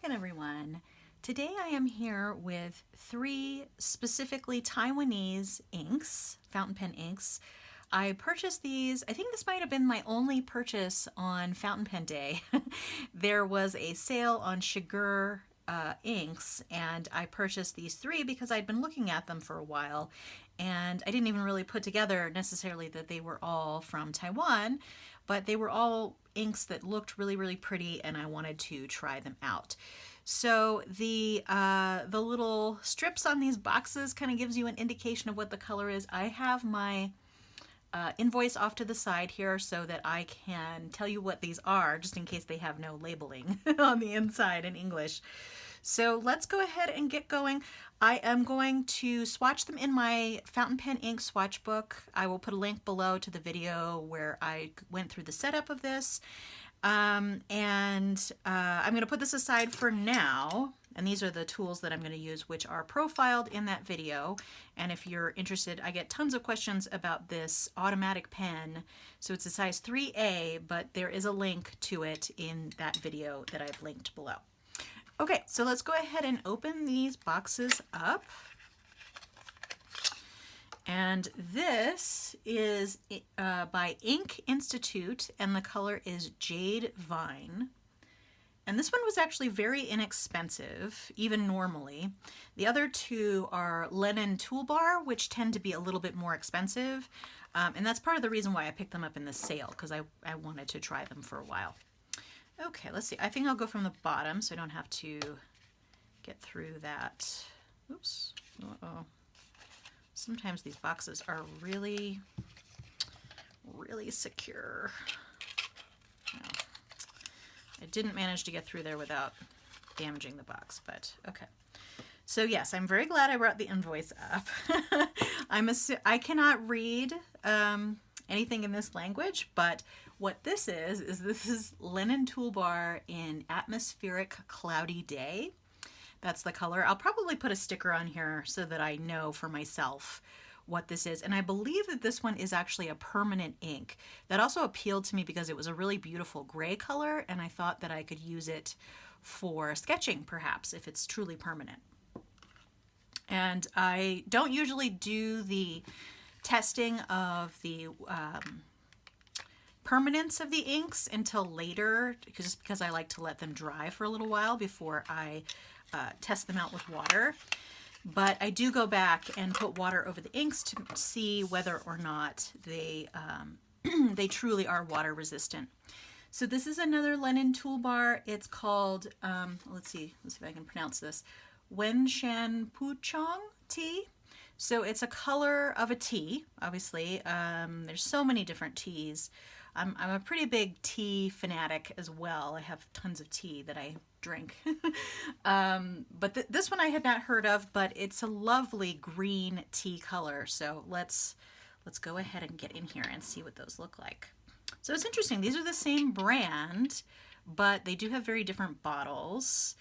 again, everyone. Today I am here with 3 specifically Taiwanese inks, fountain pen inks. I purchased these, I think this might have been my only purchase on Fountain Pen Day. There was a sale on Shigure Inks, and I purchased these 3 because I'd been looking at them for a while, and I didn't even really put together necessarily that they were all from Taiwan, but they were all inks that looked really, really pretty, and I wanted to try them out. So the little strips on these boxes kind of gives you an indication of what the color is. I have my invoice off to the side here so that I can tell you what these are, just in case they have no labeling on the inside in English. So let's go ahead and get going. I am going to swatch them in my fountain pen ink swatch book. I will put a link below to the video where I went through the setup of this. I'm going to put this aside for now. And these are the tools that I'm going to use, which are profiled in that video. And if you're interested, I get tons of questions about this automatic pen. So it's a size 3A, but there is a link to it in that video that I've linked below. Okay, so let's go ahead and open these boxes up. And this is by Ink Institute, and the color is Jade Vine. And this one was actually very inexpensive, even normally. The other 2 are Lennon Toolbar, which tend to be a little bit more expensive. And that's part of the reason why I picked them up in the sale, because I wanted to try them for a while. Okay, let's see. I think I'll go from the bottom so I don't have to get through that. Oops. Uh-oh. Sometimes these boxes are really, really secure. No. I didn't manage to get through there without damaging the box, but okay. So yes, I'm very glad I brought the invoice up. I cannot read anything in this language, but what this is Lennon Toolbar in Atmospheric Cloudy Day. That's the color. I'll probably put a sticker on here so that I know for myself what this is. And I believe that this one is actually a permanent ink. That also appealed to me because it was a really beautiful gray color, and I thought that I could use it for sketching, perhaps, if it's truly permanent. And I don't usually do the testing of the permanence of the inks until later, just because I like to let them dry for a little while before I test them out with water. But I do go back and put water over the inks to see whether or not they they truly are water resistant. So this is another Lennon Toolbar. It's called, let's see if I can pronounce this, Wenshan Puchong tea. So it's a color of a tea, obviously. There's so many different teas. I'm a pretty big tea fanatic as well. I have tons of tea that I drink. But this one I had not heard of, but it's a lovely green tea color. So let's go ahead and get in here and see what those look like. So it's interesting. These are the same brand, but they do have very different bottles.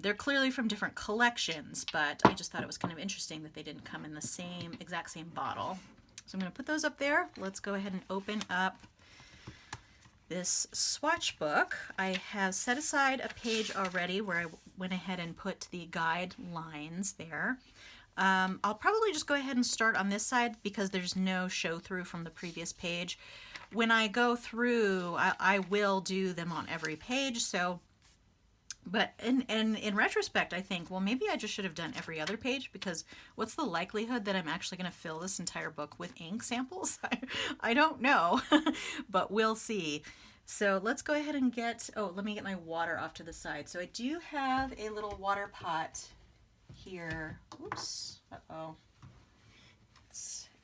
They're clearly from different collections, but I just thought it was kind of interesting that they didn't come in the exact same bottle. So I'm going to put those up there. Let's go ahead and open up this swatch book. I have set aside a page already where I went ahead and put the guidelines there. I'll probably just go ahead and start on this side because there's no show through from the previous page. When I go through, I will do them on every page. But in retrospect, I think, well, maybe I just should have done every other page, because what's the likelihood that I'm actually going to fill this entire book with ink samples? I don't know, but we'll see. So let's go ahead and let me get my water off to the side. So I do have a little water pot here. Oops. Uh-oh.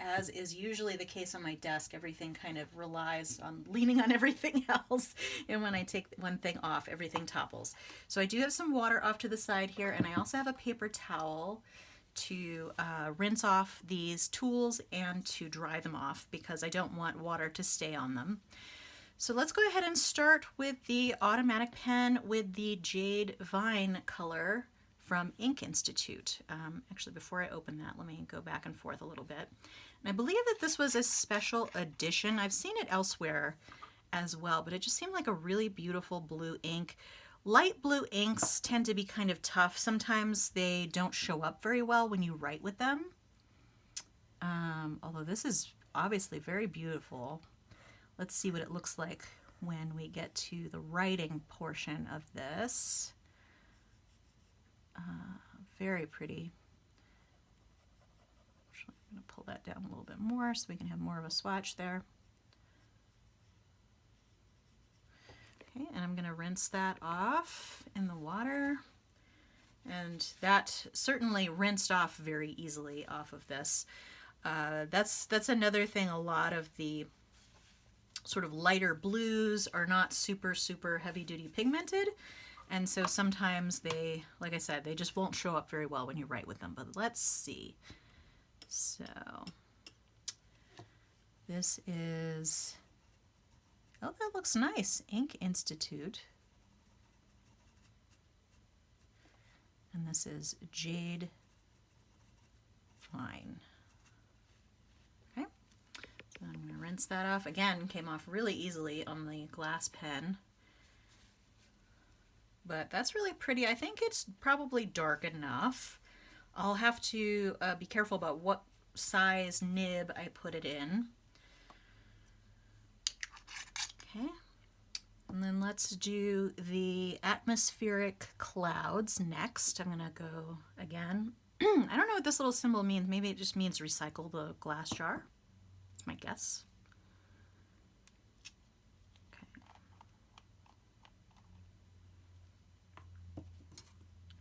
As is usually the case on my desk, everything kind of relies on leaning on everything else. And when I take one thing off, everything topples. So I do have some water off to the side here, and I also have a paper towel to rinse off these tools and to dry them off, because I don't want water to stay on them. So let's go ahead and start with the automatic pen with the Jade Vine color from Ink Institute. Actually, before I open that, let me go back and forth a little bit. And I believe that this was a special edition. I've seen it elsewhere as well, but it just seemed like a really beautiful blue ink. Light blue inks tend to be kind of tough. Sometimes they don't show up very well when you write with them. Although this is obviously very beautiful. Let's see what it looks like when we get to the writing portion of this. Very pretty. Actually, I'm going to pull that down a little bit more so we can have more of a swatch there. Okay, and I'm going to rinse that off in the water. And that certainly rinsed off very easily off of this. That's another thing. A lot of the sort of lighter blues are not super heavy duty pigmented, and so sometimes they, like I said, they just won't show up very well when you write with them. But let's see. So this is, oh, that looks nice. Ink Institute. And this is Jade Fine. Okay, so I'm going to rinse that off. Again, came off really easily on the glass pen. But that's really pretty. I think it's probably dark enough. I'll have to be careful about what size nib I put it in. Okay. And then let's do the atmospheric clouds next. I'm going to go again. I don't know what this little symbol means. Maybe it just means recycle the glass jar. That's my guess. Okay.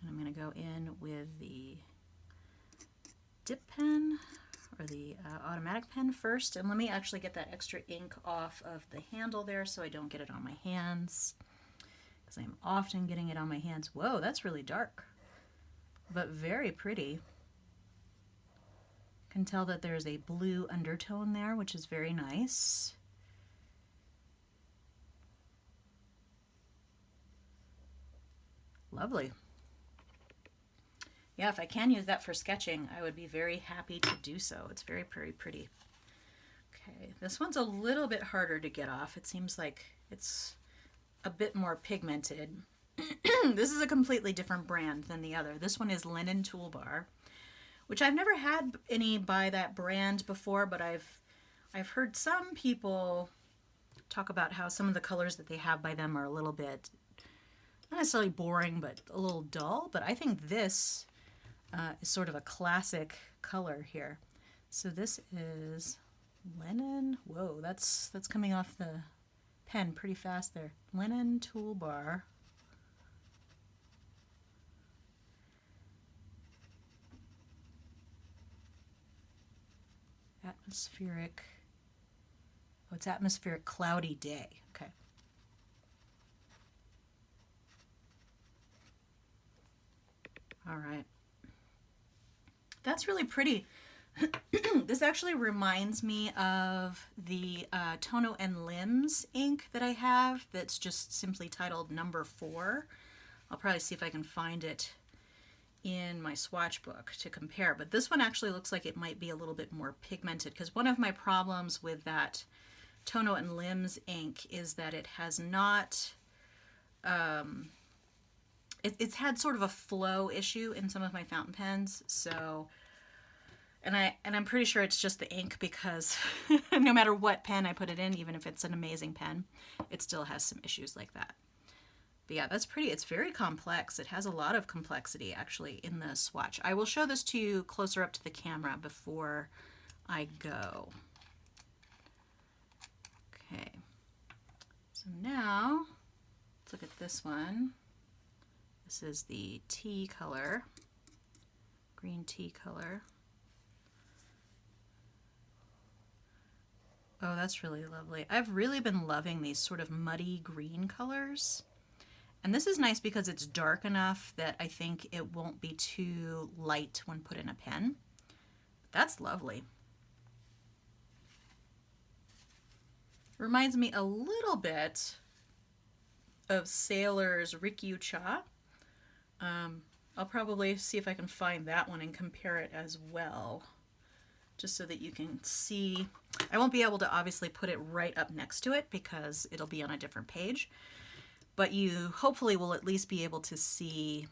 And I'm going to go in with the dip pen, or the automatic pen first, and let me actually get that extra ink off of the handle there so I don't get it on my hands, because I'm often getting it on my hands. Whoa, that's really dark, but very pretty. Can tell that there's a blue undertone there, which is very nice. Lovely. Yeah, if I can use that for sketching, I would be very happy to do so. It's very pretty. Okay, this one's a little bit harder to get off. It seems like it's a bit more pigmented. This is a completely different brand than the other. This one is Lennon Toolbar, which I've never had any by that brand before, but I've heard some people talk about how some of the colors that they have by them are a little bit, not necessarily boring, but a little dull. But I think this is sort of a classic color here. So this is Lennon. Whoa, that's coming off the pen pretty fast there. Lennon Toolbar. Atmospheric. Oh, it's atmospheric cloudy day. Okay. All right. That's really pretty. This actually reminds me of the Tono and Limbs ink that I have that's just simply titled number 4. I'll probably see if I can find it in my swatch book to compare, but this one actually looks like it might be a little bit more pigmented, because one of my problems with that Tono and Limbs ink is that it has not it's had sort of a flow issue in some of my fountain pens. So, and I'm pretty sure it's just the ink, because no matter what pen I put it in, even if it's an amazing pen, it still has some issues like that. But yeah, that's pretty. It's very complex. It has a lot of complexity actually in the swatch. I will show this to you closer up to the camera before I go. Okay. So now let's look at this one. This is the tea color, green tea color. Oh, that's really lovely. I've really been loving these sort of muddy green colors. And this is nice because it's dark enough that I think it won't be too light when put in a pen. That's lovely. Reminds me a little bit of Sailor's Rikyucha. I'll probably see if I can find that one and compare it as well, just so that you can see. I won't be able to obviously put it right up next to it because it'll be on a different page, but you hopefully will at least be able to see,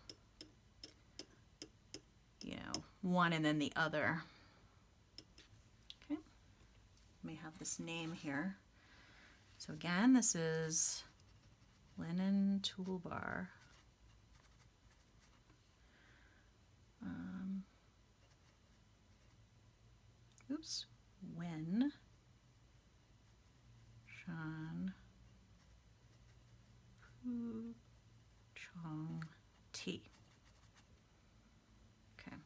you know, one and then the other. Okay, let me have this name here. So again, this is Lennon Toolbar. Oops, Wen Shan Pu Chong T. Okay.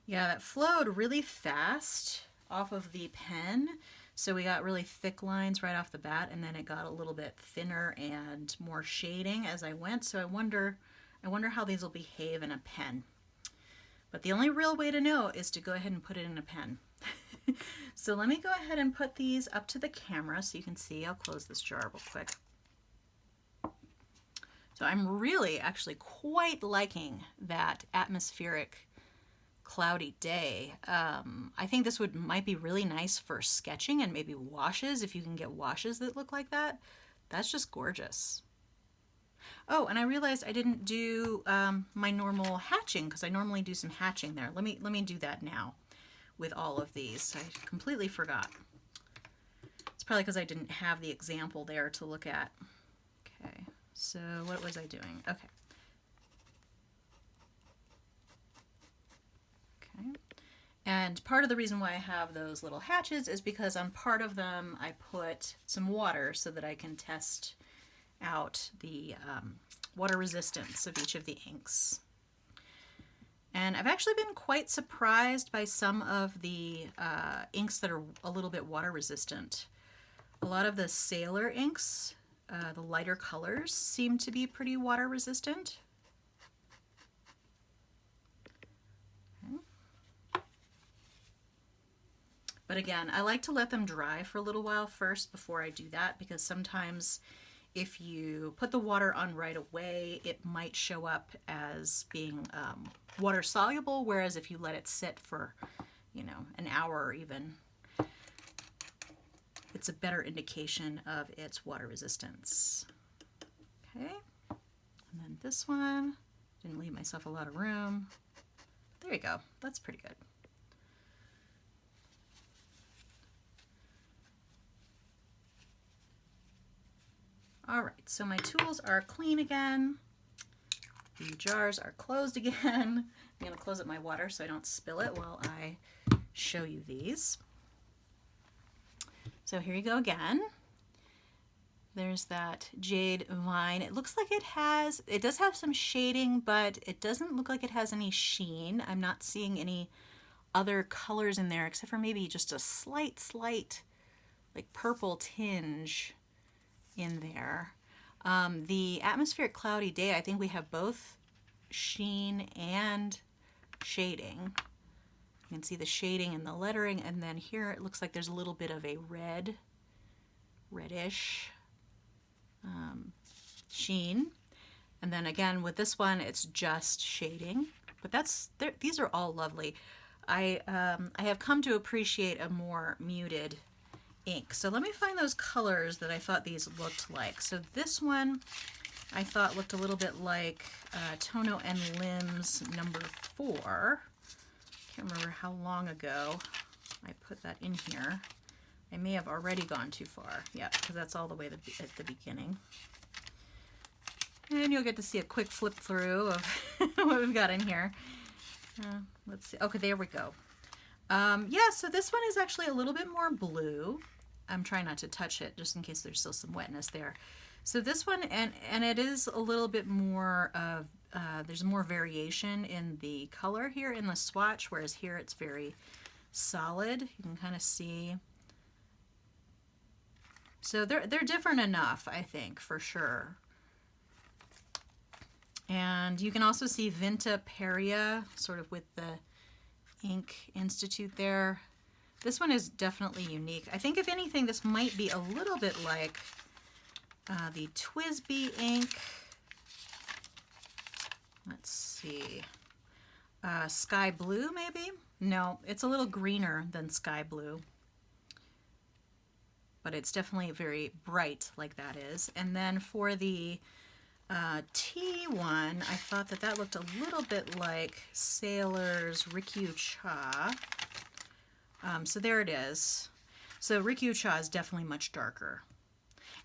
Yeah, that flowed really fast off of the pen. So we got really thick lines right off the bat, and then it got a little bit thinner and more shading as I went. So I wonder how these will behave in a pen. But the only real way to know is to go ahead and put it in a pen. So let me go ahead and put these up to the camera so you can see. I'll close this jar real quick. So I'm really actually quite liking that atmospheric cloudy day. I think this might be really nice for sketching and maybe washes, if you can get washes that look like that. That's just gorgeous. Oh, and I realized I didn't do my normal hatching, because I normally do some hatching there. Let me do that now with all of these. I completely forgot. It's probably because I didn't have the example there to look at. Okay, so what was I doing? Okay. Okay. And part of the reason why I have those little hatches is because on part of them I put some water so that I can test out the water resistance of each of the inks. And I've actually been quite surprised by some of the inks that are a little bit water resistant. A lot of the Sailor inks, the lighter colors, seem to be pretty water resistant. Okay. But again, I like to let them dry for a little while first before I do that, because sometimes if you put the water on right away, it might show up as being water soluble, whereas if you let it sit for, you know, an hour or even, it's a better indication of its water resistance. Okay, and then this one, didn't leave myself a lot of room. There you go, that's pretty good. All right, so my tools are clean again. The jars are closed again. I'm going to close up my water so I don't spill it while I show you these. So here you go again. There's that jade vine. It looks like it does have some shading, but it doesn't look like it has any sheen. I'm not seeing any other colors in there except for maybe just a slight like purple tinge in there. The atmospheric cloudy day, I think we have both sheen and shading. You can see the shading and the lettering, and then here it looks like there's a little bit of a reddish sheen. And then again with this one, it's just shading. But these are all lovely. I have come to appreciate a more muted ink. So let me find those colors that I thought these looked like. So this one I thought looked a little bit like Tono and Lim's number 4. Can't remember how long ago I put that in here. I may have already gone too far. Yeah, because that's all the way at the beginning. And you'll get to see a quick flip through of what we've got in here. Let's see. Okay, there we go. Yeah, so this one is actually a little bit more blue. I'm trying not to touch it just in case there's still some wetness there. So this one, and it is a little bit more of, there's more variation in the color here in the swatch, whereas here it's very solid. You can kind of see. So they're different enough, I think, for sure. And you can also see Vinta Peria, sort of with the Ink Institute there. This one is definitely unique. I think if anything, this might be a little bit like the TWSBI ink. Let's see. Sky Blue, maybe? No, it's a little greener than Sky Blue. But it's definitely very bright like that is. And then for the T1, I thought that that looked a little bit like Sailor's Rikyu Cha. So there it is. So Rikyu Cha is definitely much darker.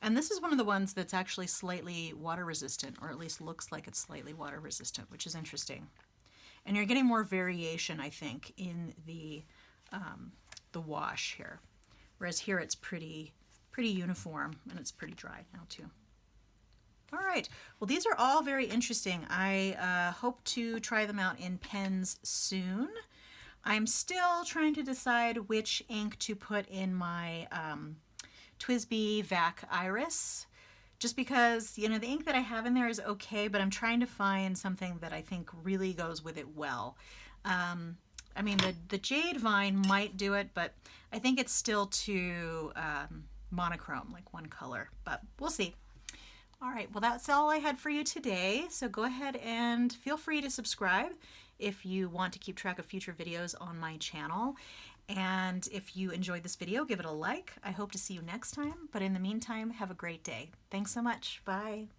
And this is one of the ones that's actually slightly water resistant, or at least looks like it's slightly water resistant, which is interesting. And you're getting more variation, I think, in the wash here. Whereas here it's pretty uniform, and it's pretty dry now too. All right, well, these are all very interesting. I hope to try them out in pens soon. I'm still trying to decide which ink to put in my TWSBI VAC Iris, just because, you know, the ink that I have in there is okay, but I'm trying to find something that I think really goes with it well. I mean, the Jade Vine might do it, but I think it's still too monochrome, like one color, but we'll see. All right, well, that's all I had for you today. So go ahead and feel free to subscribe if you want to keep track of future videos on my channel. And if you enjoyed this video, give it a like. I hope to see you next time. But in the meantime, have a great day. Thanks so much. Bye.